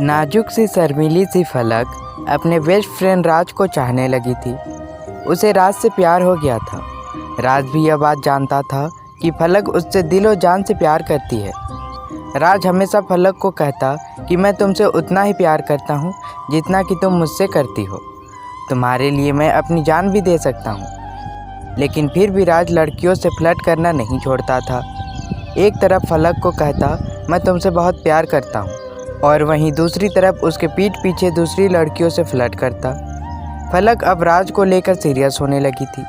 नाजुक सी शर्मीली सी फलक अपने बेस्ट फ्रेंड राज को चाहने लगी थी। उसे राज से प्यार हो गया था। राज भी यह बात जानता था कि फलक उससे दिलो जान से प्यार करती है। राज हमेशा फलक को कहता कि मैं तुमसे उतना ही प्यार करता हूँ जितना कि तुम मुझसे करती हो। तुम्हारे लिए मैं अपनी जान भी दे सकता हूँ। लेकिन फिर भी राज लड़कियों से फ्लर्ट करना नहीं छोड़ता था। एक तरफ फलक को कहता मैं तुमसे बहुत प्यार करता हूँ और वहीं दूसरी तरफ उसके पीठ पीछे दूसरी लड़कियों से फ्लर्ट करता। फलक अब राज को लेकर सीरियस होने लगी थी,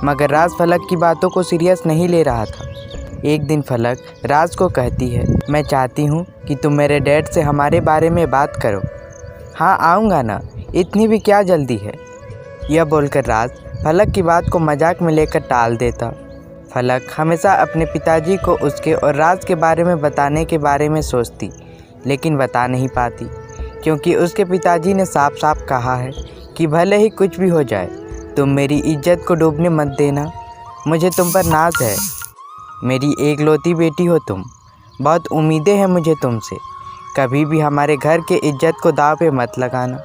मगर राज फलक की बातों को सीरियस नहीं ले रहा था। एक दिन फलक राज को कहती है, मैं चाहती हूँ कि तुम मेरे डैड से हमारे बारे में बात करो। हाँ आऊँगा ना, इतनी भी क्या जल्दी है। यह बोलकर राज फलक की बात को मजाक में लेकर टाल देता। फलक हमेशा अपने पिताजी को उसके और राज के बारे में बताने के बारे में सोचती, लेकिन बता नहीं पाती, क्योंकि उसके पिताजी ने साफ साफ कहा है कि भले ही कुछ भी हो जाए तुम मेरी इज्जत को डूबने मत देना। मुझे तुम पर नाज है, मेरी एकलौती बेटी हो तुम। बहुत उम्मीदें हैं मुझे तुमसे। कभी भी हमारे घर के इज्जत को दाव पे मत लगाना।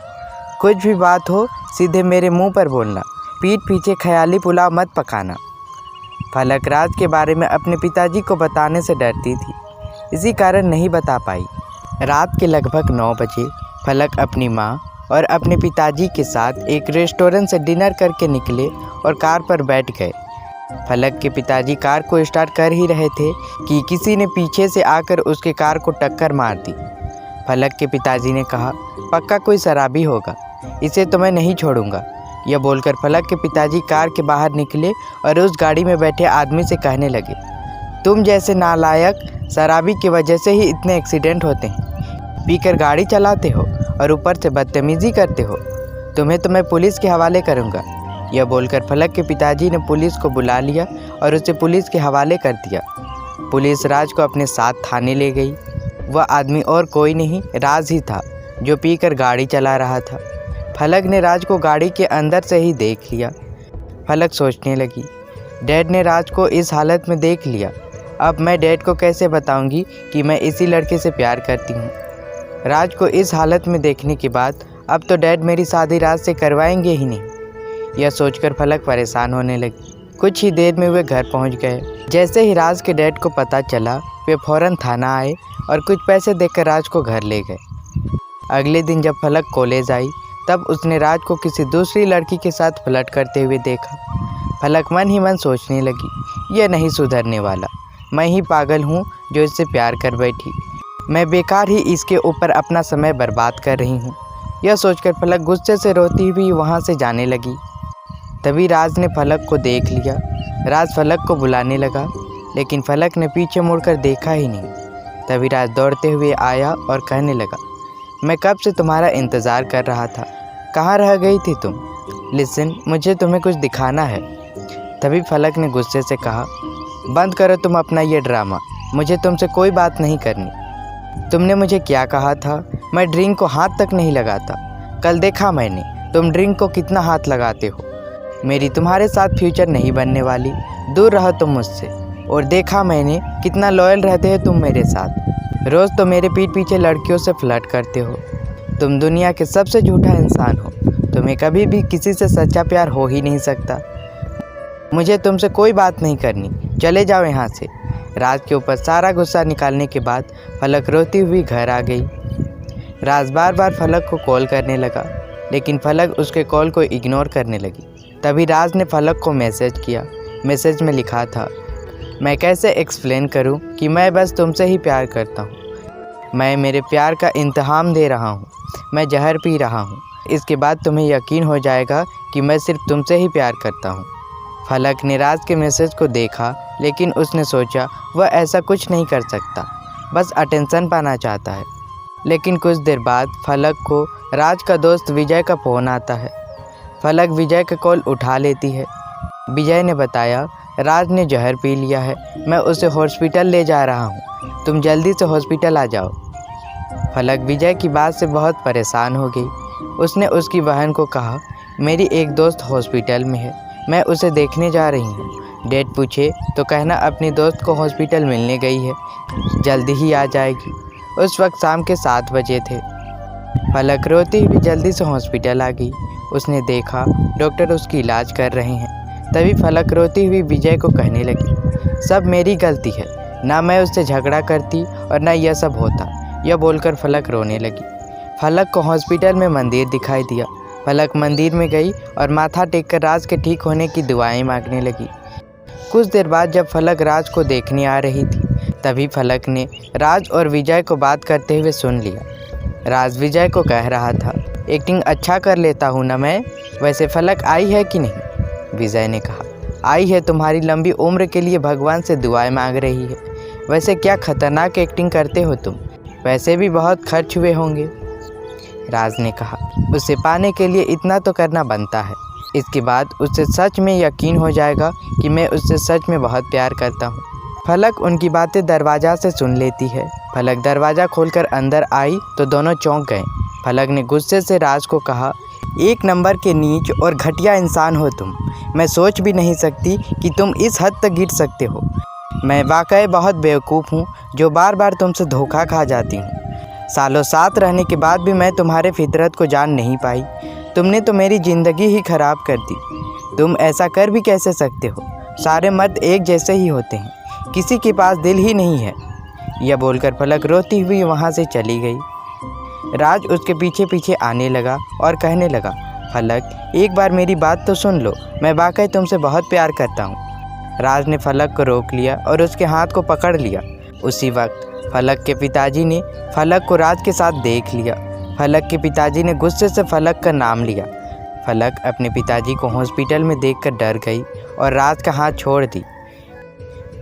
कुछ भी बात हो सीधे मेरे मुंह पर बोलना, पीठ पीछे ख्याली पुलाव मत पकाना। फलक राज के बारे में अपने पिताजी को बताने से डरती थी, इसी कारण नहीं बता पाई। रात के लगभग 9 बजे फलक अपनी माँ और अपने पिताजी के साथ एक रेस्टोरेंट से डिनर करके निकले और कार पर बैठ गए। फलक के पिताजी कार को स्टार्ट कर ही रहे थे कि किसी ने पीछे से आकर उसके कार को टक्कर मार दी। फलक के पिताजी ने कहा, पक्का कोई शराबी होगा, इसे तो मैं नहीं छोड़ूंगा। यह बोलकर फलक के पिताजी कार के बाहर निकले और उस गाड़ी में बैठे आदमी से कहने लगे, तुम जैसे नालायक शराबी की वजह से ही इतने एक्सीडेंट होते हैं। पीकर गाड़ी चलाते हो और ऊपर से बदतमीज़ी करते हो। तुम्हें तो मैं पुलिस के हवाले करूँगा। यह बोलकर फलक के पिताजी ने पुलिस को बुला लिया और उसे पुलिस के हवाले कर दिया। पुलिस राज को अपने साथ थाने ले गई। वह आदमी और कोई नहीं, राज ही था, जो पीकर गाड़ी चला रहा था। फलक ने राज को गाड़ी के अंदर से ही देख लिया। फलक सोचने लगी, डैड ने राज को इस हालत में देख लिया। अब मैं डैड को कैसे बताऊंगी कि मैं इसी लड़के से प्यार करती हूँ। राज को इस हालत में देखने के बाद अब तो डैड मेरी शादी राज से करवाएंगे ही नहीं। यह सोचकर फलक परेशान होने लगी। कुछ ही देर में वे घर पहुँच गए। जैसे ही राज के डैड को पता चला, वे फ़ौरन थाना आए और कुछ पैसे देकर राज को घर ले गए। अगले दिन जब फलक कॉलेज आई, तब उसने राज को किसी दूसरी लड़की के साथ फ्लर्ट करते हुए देखा। फलक मन ही मन सोचने लगी, यह नहीं सुधरने वाला। मैं ही पागल हूँ जो इससे प्यार कर बैठी। मैं बेकार ही इसके ऊपर अपना समय बर्बाद कर रही हूँ। यह सोचकर फलक गुस्से से रोती हुई वहाँ से जाने लगी। तभी राज ने फलक को देख लिया। राज फलक को बुलाने लगा, लेकिन फलक ने पीछे मुड़कर देखा ही नहीं। तभी राज दौड़ते हुए आया और कहने लगा, मैं कब से तुम्हारा इंतज़ार कर रहा था, कहाँ रह गई थी तुम? लिसन, मुझे तुम्हें कुछ दिखाना है। तभी फलक ने गुस्से से कहा, बंद करो तुम अपना ये ड्रामा, मुझे तुमसे कोई बात नहीं करनी। तुमने मुझे क्या कहा था? मैं ड्रिंक को हाथ तक नहीं लगाता। कल देखा मैंने तुम ड्रिंक को कितना हाथ लगाते हो। मेरी तुम्हारे साथ फ्यूचर नहीं बनने वाली, दूर रहो तुम मुझसे। और देखा मैंने कितना लॉयल रहते हो तुम मेरे साथ। रोज़ तो मेरे पीठ पीछे लड़कियों से फ्लर्ट करते हो। तुम दुनिया के सबसे झूठा इंसान हो। तुम्हें कभी भी किसी से सच्चा प्यार हो ही नहीं सकता। मुझे तुमसे कोई बात नहीं करनी, चले जाओ यहाँ से। राज के ऊपर सारा गुस्सा निकालने के बाद फलक रोती हुई घर आ गई। राज बार बार फलक को कॉल करने लगा, लेकिन फलक उसके कॉल को इग्नोर करने लगी। तभी राज ने फलक को मैसेज किया। मैसेज में लिखा था, मैं कैसे एक्सप्लेन करूं कि मैं बस तुमसे ही प्यार करता हूं। मैं मेरे प्यार का इंतहाम दे रहा हूं। मैं जहर पी रहा हूं। इसके बाद तुम्हें यकीन हो जाएगा कि मैं सिर्फ तुमसे ही प्यार करता हूं। फलक ने राज के मैसेज को देखा, लेकिन उसने सोचा वह ऐसा कुछ नहीं कर सकता, बस अटेंशन पाना चाहता है। लेकिन कुछ देर बाद फलक को राज का दोस्त विजय का फ़ोन आता है। फलक विजय का कॉल उठा लेती है। विजय ने बताया, राज ने जहर पी लिया है, मैं उसे हॉस्पिटल ले जा रहा हूँ, तुम जल्दी से हॉस्पिटल आ जाओ। फलक विजय की बात से बहुत परेशान हो गई। उसने उसकी बहन को कहा, मेरी एक दोस्त हॉस्पिटल में है, मैं उसे देखने जा रही हूँ। डैड पूछे तो कहना अपनी दोस्त को हॉस्पिटल मिलने गई है, जल्दी ही आ जाएगी। उस वक्त शाम के 7 बजे थे। फलक रोती हुई जल्दी से हॉस्पिटल आ गई। उसने देखा डॉक्टर उसकी इलाज कर रहे हैं। तभी फलक रोती हुई विजय को कहने लगी, सब मेरी गलती है, ना मैं उससे झगड़ा करती और ना यह सब होता। यह बोलकर फलक रोने लगी। फलक को हॉस्पिटल में मंदिर दिखाई दिया। फलक मंदिर में गई और माथा टेककर राज के ठीक होने की दुआएं मांगने लगी। कुछ देर बाद जब फलक राज को देखने आ रही थी, तभी फलक ने राज और विजय को बात करते हुए सुन लिया। राज विजय को कह रहा था, एक्टिंग अच्छा कर लेता हूँ ना मैं, वैसे फलक आई है कि नहीं? विजय ने कहा, आई है, तुम्हारी लंबी उम्र के लिए भगवान से दुआएं मांग रही है। वैसे क्या खतरनाक एक्टिंग करते हो तुम, वैसे भी बहुत खर्च हुए होंगे। राज ने कहा, उसे पाने के लिए इतना तो करना बनता है। इसके बाद उससे सच में यकीन हो जाएगा कि मैं उससे सच में बहुत प्यार करता हूँ। फलक उनकी बातें दरवाज़ा से सुन लेती है। फलक दरवाज़ा खोलकर अंदर आई तो दोनों चौंक गए। फलक ने गुस्से से राज को कहा, एक नंबर के नीच और घटिया इंसान हो तुम। मैं सोच भी नहीं सकती कि तुम इस हद तक गिर सकते हो। मैं वाकई बहुत बेवकूफ़ हूँ जो बार बार तुमसे धोखा खा जाती हूँ। सालों साथ रहने के बाद भी मैं तुम्हारे फितरत को जान नहीं पाई। तुमने तो मेरी ज़िंदगी ही ख़राब कर दी। तुम ऐसा कर भी कैसे सकते हो? सारे मर्द एक जैसे ही होते हैं, किसी के पास दिल ही नहीं है। यह बोलकर फलक रोती हुई वहाँ से चली गई। राज उसके पीछे पीछे आने लगा और कहने लगा, फलक एक बार मेरी बात तो सुन लो, मैं वाकई तुमसे बहुत प्यार करता हूँ। राज ने फलक को रोक लिया और उसके हाथ को पकड़ लिया। उसी वक्त फलक के पिताजी ने फलक को राज के साथ देख लिया। फलक के पिताजी ने गुस्से से फलक का नाम लिया। फलक अपने पिताजी को हॉस्पिटल में देखकर डर गई और राज का हाथ छोड़ दी।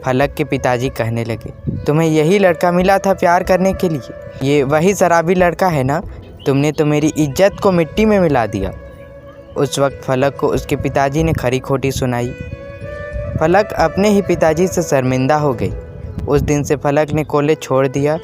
फलक के पिताजी कहने लगे, तुम्हें यही लड़का मिला था प्यार करने के लिए? ये वही शराबी लड़का है ना? तुमने तो मेरी इज्जत को मिट्टी में मिला दिया। उस वक्त फलक को उसके पिताजी ने खरी खोटी सुनाई। फलक अपने ही पिताजी से शर्मिंदा हो गई। उस दिन से फलक ने कॉलेज छोड़ दिया